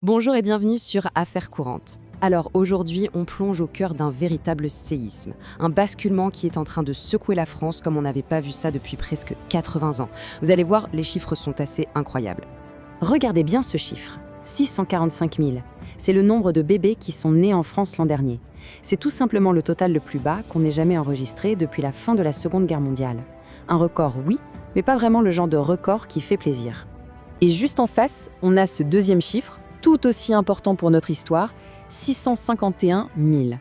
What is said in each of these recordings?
Bonjour et bienvenue sur Affaires courantes. Alors aujourd'hui, on plonge au cœur d'un véritable séisme, un basculement qui est en train de secouer la France comme on n'avait pas vu ça depuis presque 80 ans. Vous allez voir, les chiffres sont assez incroyables. Regardez bien ce chiffre, 645 000. C'est le nombre de bébés qui sont nés en France l'an dernier. C'est tout simplement le total le plus bas qu'on ait jamais enregistré depuis la fin de la Seconde Guerre mondiale. Un record, oui, mais pas vraiment le genre de record qui fait plaisir. Et juste en face, on a ce deuxième chiffre, tout aussi important pour notre histoire, 651 000.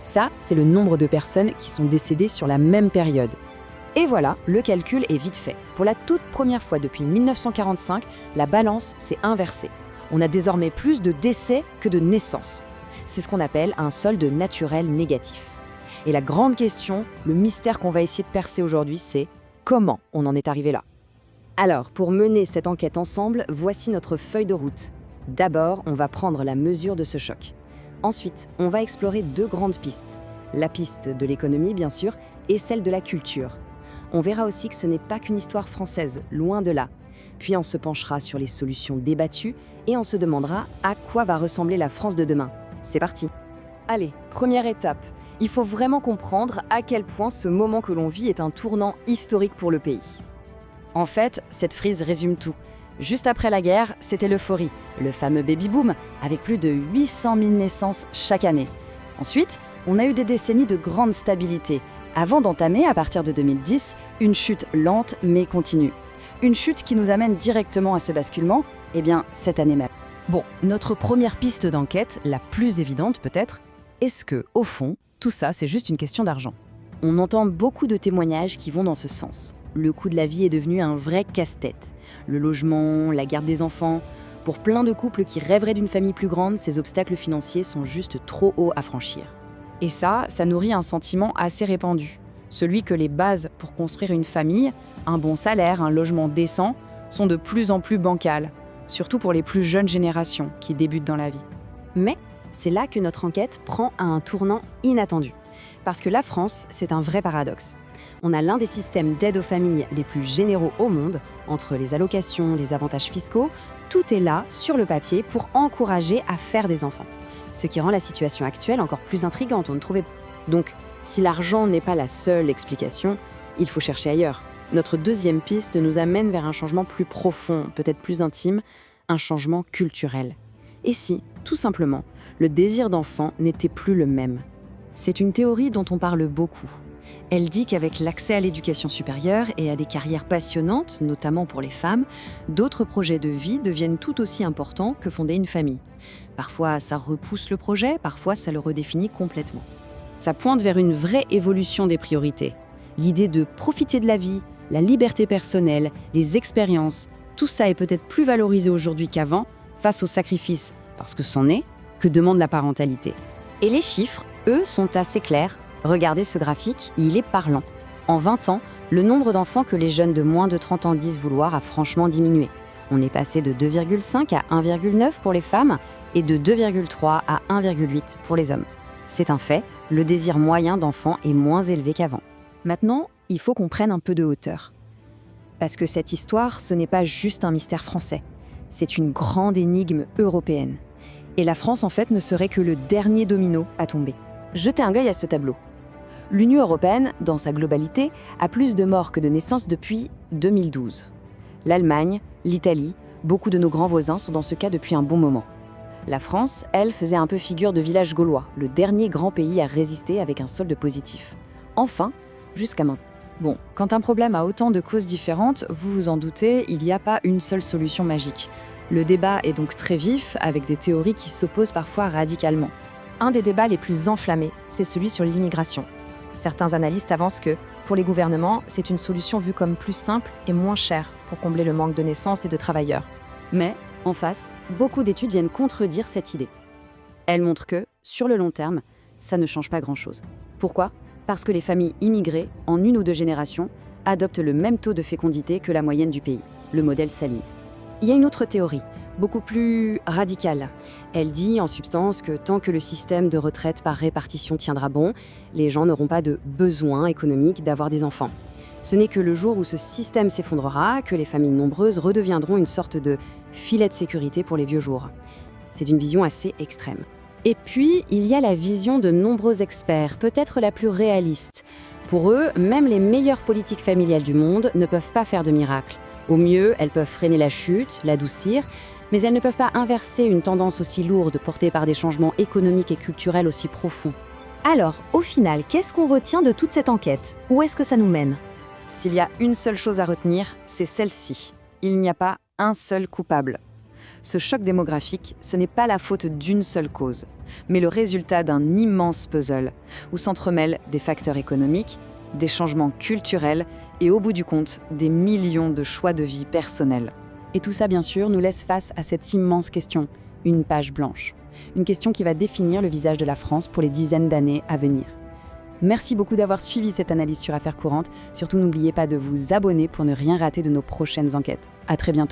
Ça, c'est le nombre de personnes qui sont décédées sur la même période. Et voilà, le calcul est vite fait. Pour la toute première fois depuis 1945, la balance s'est inversée. On a désormais plus de décès que de naissances. C'est ce qu'on appelle un solde naturel négatif. Et la grande question, le mystère qu'on va essayer de percer aujourd'hui, c'est comment on en est arrivé là. Alors, pour mener cette enquête ensemble, voici notre feuille de route. D'abord, on va prendre la mesure de ce choc. Ensuite, on va explorer deux grandes pistes. La piste de l'économie, bien sûr, et celle de la culture. On verra aussi que ce n'est pas qu'une histoire française, loin de là. Puis on se penchera sur les solutions débattues et on se demandera à quoi va ressembler la France de demain. C'est parti. Allez, première étape. Il faut vraiment comprendre à quel point ce moment que l'on vit est un tournant historique pour le pays. En fait, cette frise résume tout. Juste après la guerre, c'était l'euphorie, le fameux baby-boom, avec plus de 800 000 naissances chaque année. Ensuite, on a eu des décennies de grande stabilité, avant d'entamer, à partir de 2010, une chute lente mais continue. Une chute qui nous amène directement à ce basculement, cette année même. Bon, notre première piste d'enquête, la plus évidente peut-être, est-ce que, au fond, tout ça, c'est juste une question d'argent ? On entend beaucoup de témoignages qui vont dans ce sens. Le coût de la vie est devenu un vrai casse-tête. Le logement, la garde des enfants. Pour plein de couples qui rêveraient d'une famille plus grande, ces obstacles financiers sont juste trop hauts à franchir. Et ça nourrit un sentiment assez répandu. Celui que les bases pour construire une famille, un bon salaire, un logement décent, sont de plus en plus bancales. Surtout pour les plus jeunes générations qui débutent dans la vie. Mais c'est là que notre enquête prend un tournant inattendu. Parce que la France, c'est un vrai paradoxe. On a l'un des systèmes d'aide aux familles les plus généraux au monde, entre les allocations, les avantages fiscaux, tout est là, sur le papier, pour encourager à faire des enfants. Ce qui rend la situation actuelle encore plus intrigante, on ne trouvait pas. Donc, si l'argent n'est pas la seule explication, il faut chercher ailleurs. Notre deuxième piste nous amène vers un changement plus profond, peut-être plus intime, un changement culturel. Et si, tout simplement, le désir d'enfant n'était plus le même ? C'est une théorie dont on parle beaucoup. Elle dit qu'avec l'accès à l'éducation supérieure et à des carrières passionnantes, notamment pour les femmes, d'autres projets de vie deviennent tout aussi importants que fonder une famille. Parfois, ça repousse le projet, parfois, ça le redéfinit complètement. Ça pointe vers une vraie évolution des priorités. L'idée de profiter de la vie, la liberté personnelle, les expériences, tout ça est peut-être plus valorisé aujourd'hui qu'avant, face aux sacrifices, parce que c'en est, que demande la parentalité. Et les chiffres, eux, sont assez clairs. Regardez ce graphique, il est parlant. En 20 ans, le nombre d'enfants que les jeunes de moins de 30 ans disent vouloir a franchement diminué. On est passé de 2,5 à 1,9 pour les femmes et de 2,3 à 1,8 pour les hommes. C'est un fait, le désir moyen d'enfants est moins élevé qu'avant. Maintenant, il faut qu'on prenne un peu de hauteur. Parce que cette histoire, ce n'est pas juste un mystère français. C'est une grande énigme européenne. Et la France, en fait, ne serait que le dernier domino à tomber. Jetez un œil à ce tableau. L'Union européenne, dans sa globalité, a plus de morts que de naissances depuis 2012. L'Allemagne, l'Italie, beaucoup de nos grands voisins sont dans ce cas depuis un bon moment. La France, elle, faisait un peu figure de village gaulois, le dernier grand pays à résister avec un solde positif. Enfin, jusqu'à maintenant. Bon, quand un problème a autant de causes différentes, vous vous en doutez, il n'y a pas une seule solution magique. Le débat est donc très vif, avec des théories qui s'opposent parfois radicalement. Un des débats les plus enflammés, c'est celui sur l'immigration. Certains analystes avancent que, pour les gouvernements, c'est une solution vue comme plus simple et moins chère pour combler le manque de naissances et de travailleurs. Mais, en face, beaucoup d'études viennent contredire cette idée. Elles montrent que, sur le long terme, ça ne change pas grand-chose. Pourquoi ? Parce que les familles immigrées, en une ou deux générations, adoptent le même taux de fécondité que la moyenne du pays. Le modèle s'aligne. Il y a une autre théorie, beaucoup plus radicale. Elle dit en substance que tant que le système de retraite par répartition tiendra bon, les gens n'auront pas de besoin économique d'avoir des enfants. Ce n'est que le jour où ce système s'effondrera que les familles nombreuses redeviendront une sorte de filet de sécurité pour les vieux jours. C'est une vision assez extrême. Et puis, il y a la vision de nombreux experts, peut-être la plus réaliste. Pour eux, même les meilleures politiques familiales du monde ne peuvent pas faire de miracle. Au mieux, elles peuvent freiner la chute, l'adoucir, mais elles ne peuvent pas inverser une tendance aussi lourde portée par des changements économiques et culturels aussi profonds. Alors, au final, qu'est-ce qu'on retient de toute cette enquête? Où est-ce que ça nous mène? S'il y a une seule chose à retenir, c'est celle-ci. Il n'y a pas un seul coupable. Ce choc démographique, ce n'est pas la faute d'une seule cause, mais le résultat d'un immense puzzle, où s'entremêlent des facteurs économiques, des changements culturels et au bout du compte, des millions de choix de vie personnels. Et tout ça, bien sûr, nous laisse face à cette immense question, une page blanche. Une question qui va définir le visage de la France pour les dizaines d'années à venir. Merci beaucoup d'avoir suivi cette analyse sur Affaires courantes. Surtout, n'oubliez pas de vous abonner pour ne rien rater de nos prochaines enquêtes. À très bientôt.